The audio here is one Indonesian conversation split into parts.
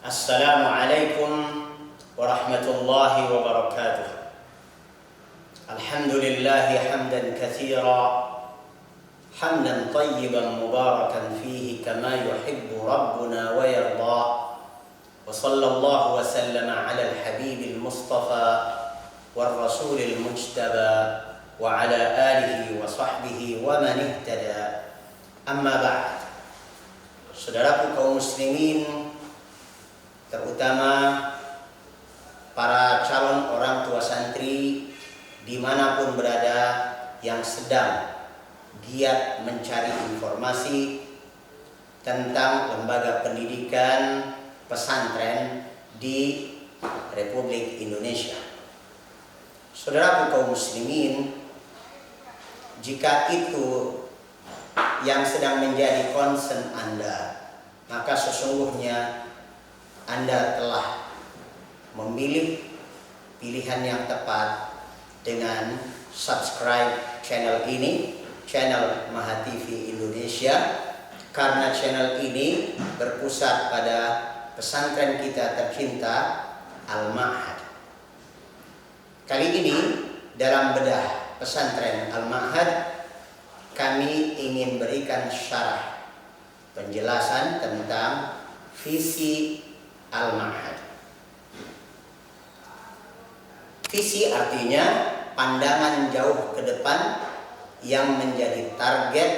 Assalamualaikum warahmatullahi wabarakatuh. Alhamdulillahi hamdan katsira hamdan tayyiban mubarakan fihi kama yuhibbu rabbuna wa yarda. Wa sallallahu wa sallama ala al-habibil mustafa wal rasulil mujtaba wa ala alihi wa sahbihi wa man ihtada. Amma ba'd. Saudaraku kaum muslimin, terutama para calon orang tua santri dimanapun berada yang sedang giat mencari informasi tentang lembaga pendidikan pesantren di Republik Indonesia. Saudaraku kaum muslimin, jika itu yang sedang menjadi concern Anda, maka sesungguhnya Anda telah memilih pilihan yang tepat dengan subscribe channel ini, channel Maha TV Indonesia, karena channel ini berpusat pada pesantren kita tercinta Al-Ma'had. Kali ini dalam bedah pesantren Al-Ma'had, kami ingin berikan syarah penjelasan tentang visi Al-Ma'had. Visi artinya pandangan jauh ke depan yang menjadi target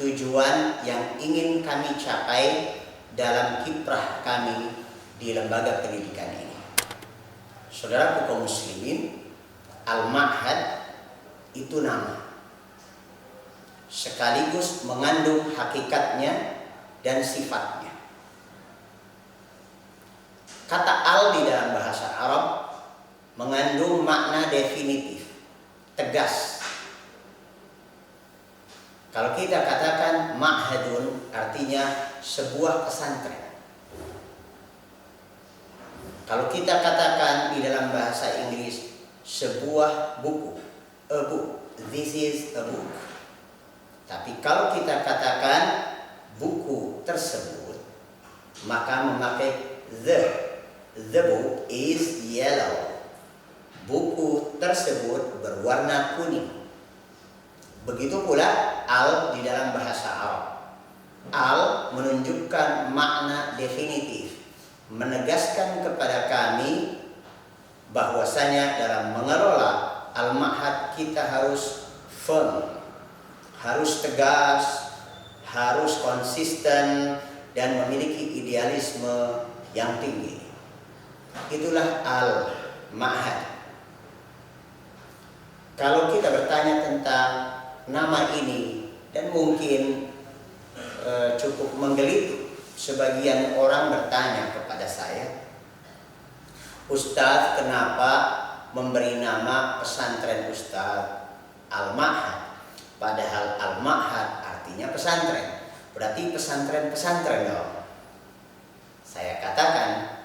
tujuan yang ingin kami capai dalam kiprah kami di lembaga pendidikan ini. Saudaraku kaum muslimin, Al-Ma'had itu nama, sekaligus mengandung hakikatnya dan sifatnya. Kata al di dalam bahasa Arab mengandung makna definitif, tegas. Kalau kita katakan ma'hadun artinya sebuah pesantren. Kalau kita katakan di dalam bahasa Inggris sebuah buku, a book, this is a book. Tapi kalau kita katakan buku tersebut, maka memakai the book is yellow. Buku tersebut berwarna kuning. Begitu pula al di dalam bahasa Arab. Al menunjukkan makna definitif, menegaskan kepada kami bahwasanya dalam mengelola Al-Ma'had kita harus firm, harus tegas, harus konsisten, dan memiliki idealisme yang tinggi. Itulah Al-Ma'had. Kalau kita bertanya tentang nama ini, dan mungkin cukup menggelitik, sebagian orang bertanya kepada saya, Ustadz, kenapa memberi nama pesantren Ustadz Al-Ma'had? Padahal Al-Ma'had artinya pesantren, berarti pesantren-pesantren dong. Saya katakan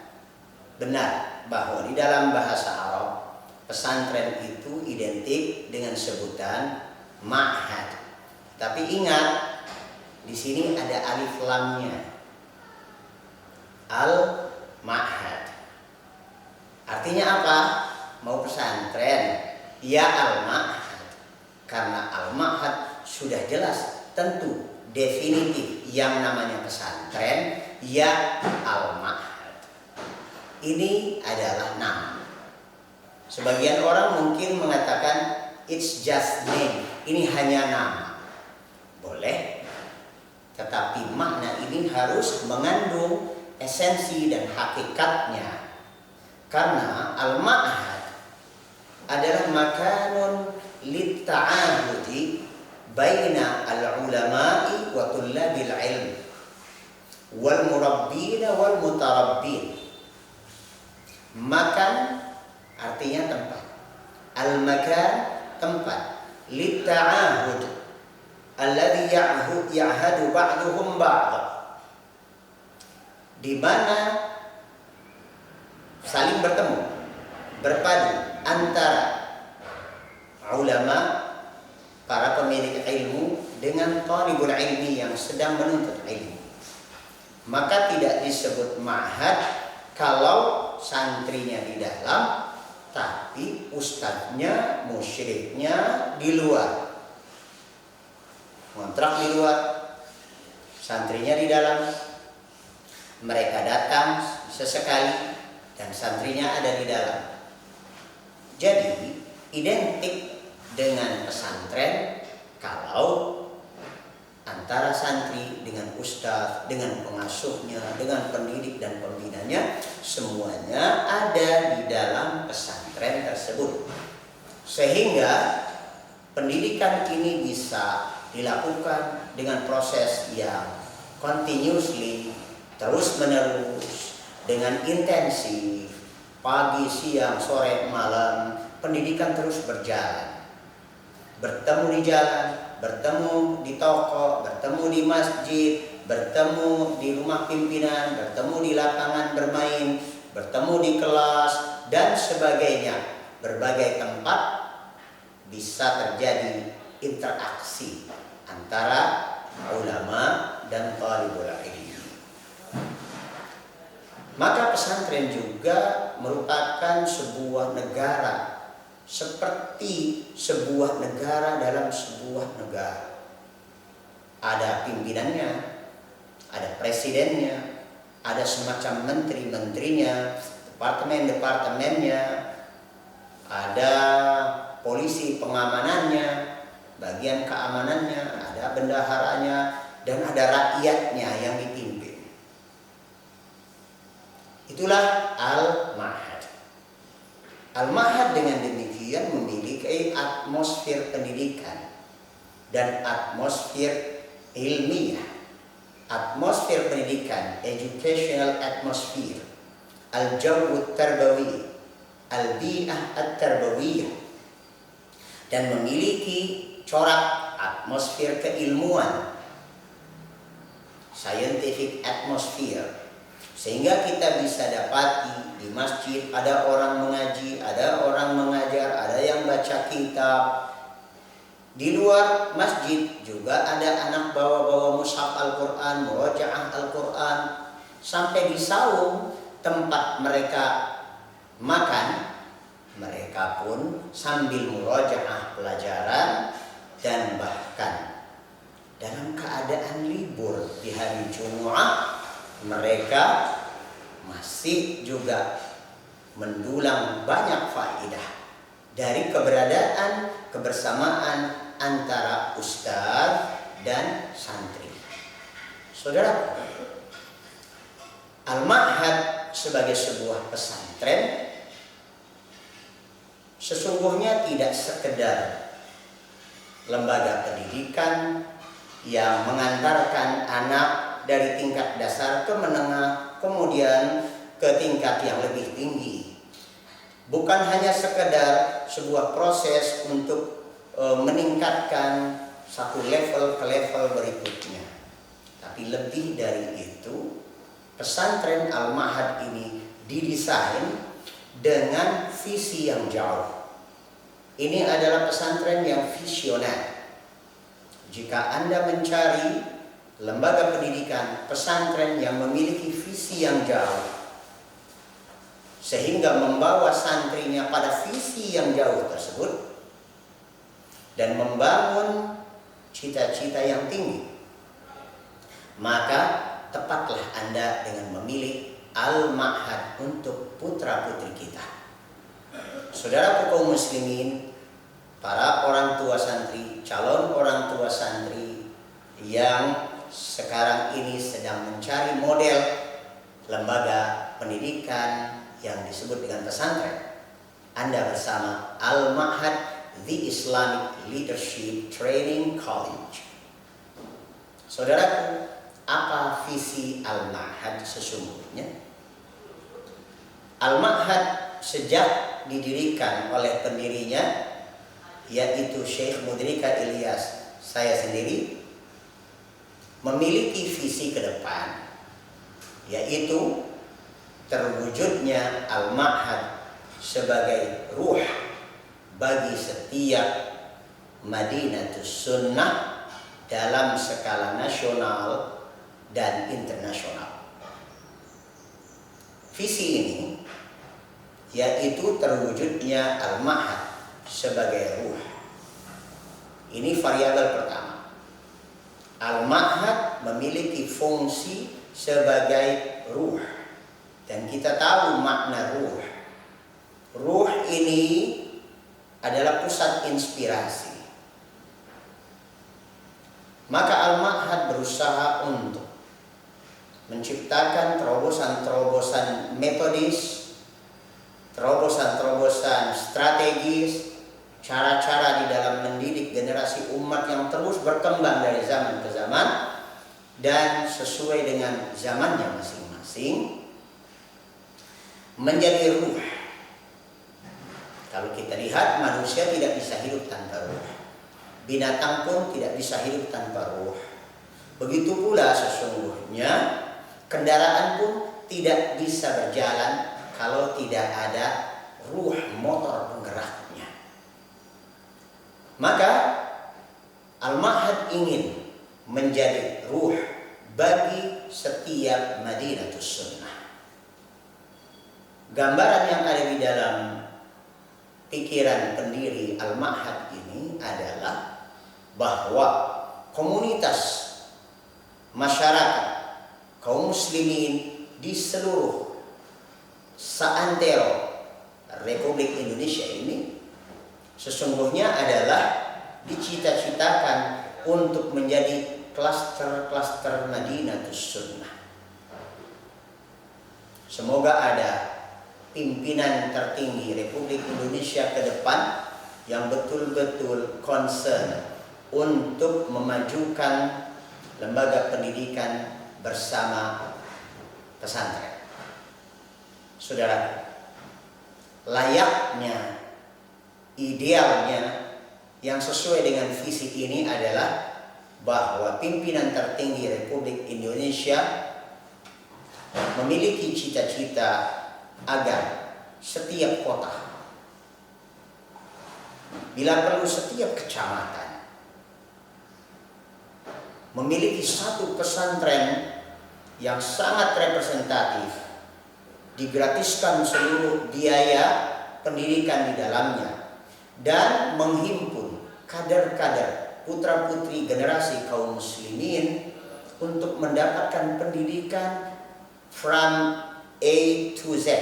benar bahwa di dalam bahasa Arab pesantren itu identik dengan sebutan ma'had. Tapi ingat, di sini ada alif lamnya. Al-Ma'had. Artinya apa? Mau pesantren, ya Al-Ma'had. Karena Al-Ma'had sudah jelas, tentu, definitif, yang namanya pesantren, ya Al-Ma'had. Ini adalah nama. Sebagian orang mungkin mengatakan it's just name, ini hanya nama. Boleh, tetapi makna ini harus mengandung esensi dan hakikatnya. Karena Al-Ma'had adalah makanun litta'ahudi baina al-ulama'i wa tullabil ilm wal murabbina wal mutarabbin. Makan artinya tempat. Al-makan, tempat. Litta'ahud alladhi ya'hadu ba'duhum ba'd, di mana saling bertemu, berpadu antara ulama, para pemilik ilmu, dengan talibul ilmi yang sedang menuntut ilmu. maka tidak disebut ma'had kalau santrinya di dalam, tapi ustadznya, musyriknya di luar. Kontrak di luar, santrinya di dalam. Mereka datang sesekali dan santrinya ada di dalam. Jadi identik dengan pesantren kalau antara santri dengan ustadz, dengan pengasuhnya, dengan pendidik dan pembinanya, semuanya ada di dalam pesantren tersebut. Sehingga pendidikan ini bisa dilakukan dengan proses yang continuously, terus menerus, dengan intensif, pagi, siang, sore, malam, pendidikan terus berjalan. Bertemu di jalan, bertemu di toko, bertemu di masjid, bertemu di rumah pimpinan, bertemu di lapangan bermain, bertemu di kelas, dan sebagainya. Berbagai tempat bisa terjadi interaksi antara ulama dan thalibul ilmi. Maka pesantren juga merupakan sebuah negara, seperti sebuah negara dalam sebuah negara. Ada pimpinannya, ada presidennya, ada semacam menteri-menterinya, departemen-departemennya, ada polisi pengamanannya, bagian keamanannya, ada bendaharanya, dan ada rakyatnya yang dipimpin. Itulah Al-Ma'had. Al-Ma'had dengan demikian memiliki atmosfer pendidikan dan atmosfer ilmiah. Atmosfer pendidikan, educational atmosphere, al-jawu tarbawi, al-bi'ah at-tarbawiyah, dan memiliki corak atmosfer keilmuan, scientific atmosphere. Sehingga kita bisa dapati di masjid ada orang mengaji, ada orang mengajar, ada yang baca kitab. Di luar masjid juga ada anak bawa-bawa mushaf Al-Quran, murojaah Al-Quran. Sampai di saung tempat mereka makan, mereka pun sambil murojaah pelajaran, dan bahkan dalam keadaan libur di hari Jumat, mereka masih juga mendulang banyak faedah dari keberadaan, kebersamaan antara ustadz dan santri. Saudara, Al-Ma'had sebagai sebuah pesantren sesungguhnya tidak sekedar lembaga pendidikan yang mengantarkan anak dari tingkat dasar ke menengah, kemudian ke tingkat yang lebih tinggi. Bukan hanya sekedar sebuah proses untuk meningkatkan satu level ke level berikutnya, tapi lebih dari itu, pesantren Al-Ma'had ini didesain dengan visi yang jauh. Ini adalah pesantren yang visioner. Jika Anda mencari lembaga pendidikan pesantren yang memiliki visi yang jauh, sehingga membawa santrinya pada visi yang jauh tersebut dan membangun cita-cita yang tinggi, maka tepatlah Anda dengan memilih Al-Ma'had untuk putra-putri kita. Saudara kaum muslimin, para orang tua santri, calon orang tua santri yang sekarang ini sedang mencari model lembaga pendidikan yang disebut dengan pesantren, Anda bersama Al-Ma'had, The Islamic Leadership Training College. Saudaraku, apa visi Al-Ma'had sesungguhnya? Al-Ma'had sejak didirikan oleh pendirinya, yaitu Syekh Mudrika Ilyas, saya sendiri, memiliki visi ke depan, yaitu terwujudnya Al-Ma'had sebagai ruh bagi setiap Madinatus Sunnah dalam skala nasional dan internasional. visi ini, yaitu terwujudnya al-ma'had sebagai ruh. Ini variabel pertama. Al-ma'had memiliki fungsi sebagai ruh. Dan kita tahu makna ruh. Ruh ini adalah pusat inspirasi. Maka al-ma'had berusaha untuk menciptakan terobosan-terobosan metodis, terobosan-terobosan strategis, cara-cara di dalam mendidik generasi umat yang terus berkembang dari zaman ke zaman dan sesuai dengan zamannya masing-masing menjadi ruh. Kalau kita lihat, manusia tidak bisa hidup tanpa ruh. Binatang pun tidak bisa hidup tanpa ruh. Begitu pula sesungguhnya kendaraan pun tidak bisa berjalan kalau tidak ada ruh motor penggeraknya. Maka Al-Ma'had ingin menjadi ruh bagi setiap Madinatus Sunnah. Gambaran yang ada di dalam pikiran pendiri Al-Ma'had ini adalah bahwa komunitas masyarakat kaum muslimin di seluruh seantero Republik Indonesia ini sesungguhnya adalah dicita-citakan untuk menjadi klaster-klaster Madinatus Sunnah. Semoga ada pimpinan tertinggi Republik Indonesia ke depan yang betul-betul concern untuk memajukan lembaga pendidikan bersama pesantren. Saudara, layaknya, idealnya yang sesuai dengan visi ini adalah bahwa pimpinan tertinggi Republik Indonesia memiliki cita-cita agar setiap kota, bila perlu setiap kecamatan, memiliki satu pesantren yang sangat representatif, digratiskan seluruh biaya pendidikan di dalamnya, dan menghimpun kader-kader putra-putri generasi kaum muslimin untuk mendapatkan pendidikan from A to Z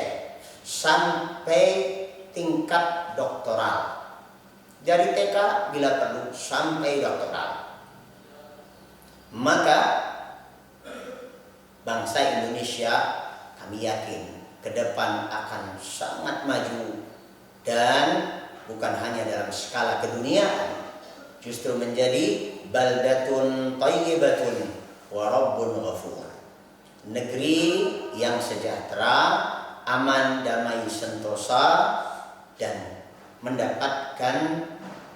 sampai tingkat doktoral, dari TK bila perlu sampai doktoral. Maka bangsa Indonesia kami yakin ke depan akan sangat maju dan bukan hanya dalam skala keduniaan, justru menjadi baldatun thayyibatun wa rabbun ghafur. Negeri yang sejahtera, aman, damai, sentosa, dan mendapatkan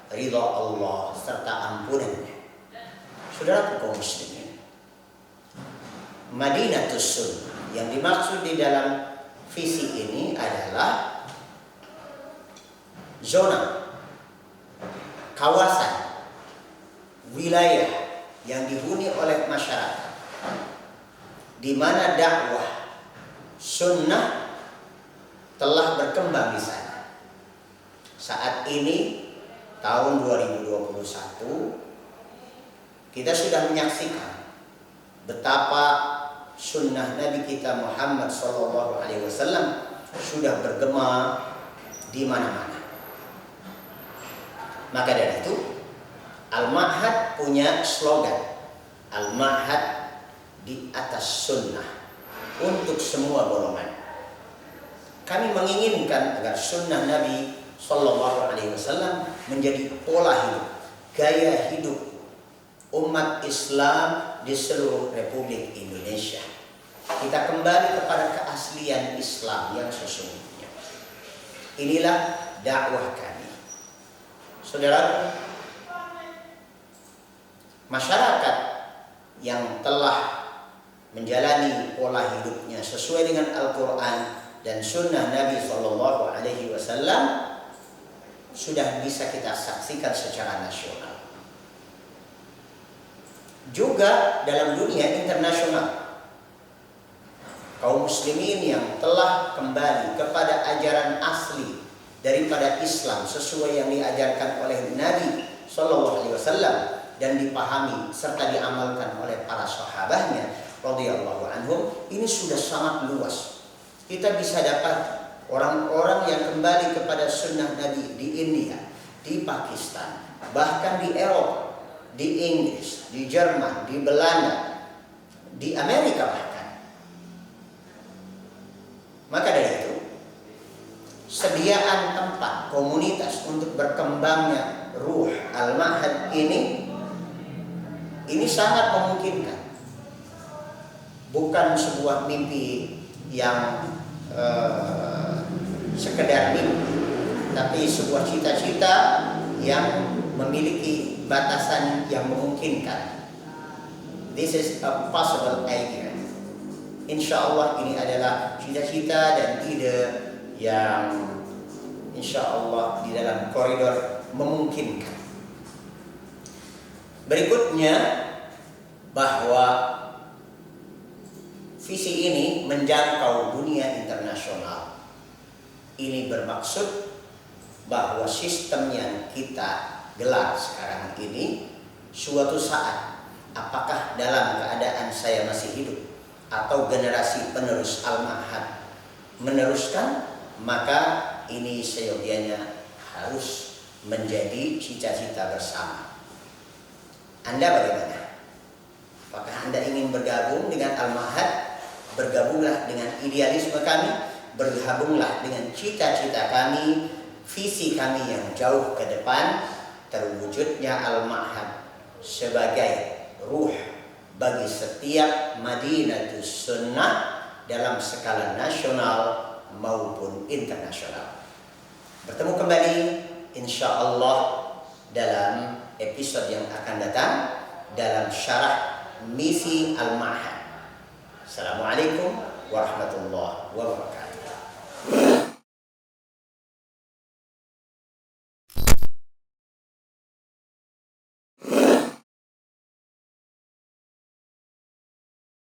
ridha Allah serta ampunannya. Saudara kaum muslimin, Madinatus Sunnah yang dimaksud di dalam visi ini adalah zona, kawasan, wilayah yang dihuni oleh masyarakat, di mana dakwah sunnah telah berkembang di sana. Saat ini tahun 2021 kita sudah menyaksikan betapa sunnah Nabi kita Muhammad SAW sudah bergema di mana-mana. Maka dari itu Al-Ma'had punya slogan, Al-Ma'had di atas sunnah untuk semua golongan. Kami menginginkan agar sunnah Nabi SAW menjadi pola hidup, gaya hidup umat Islam di seluruh Republik Indonesia. Kita kembali kepada keaslian Islam yang sesungguhnya. Inilah dakwah kami. Saudara, masyarakat yang telah menjalani pola hidupnya sesuai dengan Al-Quran dan Sunnah Nabi SAW sudah bisa kita saksikan secara nasional. Juga dalam dunia internasional, kaum muslimin yang telah kembali kepada ajaran asli daripada Islam sesuai yang diajarkan oleh Nabi Shallallahu Alaihi Wasallam dan dipahami serta diamalkan oleh para sahabatnya radhiyallahu anhum, ini sudah sangat luas. Kita bisa dapat orang-orang yang kembali kepada sunnah Nabi di India, di Pakistan, bahkan di Eropa, di Inggris, di Jerman, di Belanda, di Amerika bahkan. Maka dari itu, sediaan tempat komunitas untuk berkembangnya ruh al-ma'had ini sangat memungkinkan. Bukan sebuah mimpi yang sekedar mimpi, tapi sebuah cita-cita yang memiliki batasan yang memungkinkan. This is a possible idea. Insya Allah ini adalah cita-cita dan ide yang insya Allah di dalam koridor memungkinkan. Berikutnya, bahwa visi ini menjangkau dunia internasional. Ini bermaksud bahwa sistem yang kita gelar sekarang ini suatu saat, apakah dalam keadaan saya masih hidup atau generasi penerus al-ma'had meneruskan, maka ini seyogianya harus menjadi cita-cita bersama. Anda bagaimana? Apakah Anda ingin bergabung dengan al-ma'had? Bergabunglah dengan idealisme kami, bergabunglah dengan cita-cita kami, visi kami yang jauh ke depan, terwujudnya al-ma'had sebagai ruh bagi setiap Madinatus Sunnah dalam skala nasional maupun internasional. Bertemu kembali insya Allah dalam episode yang akan datang dalam syarah misi al-ma'had. Assalamualaikum warahmatullahi wabarakatuh.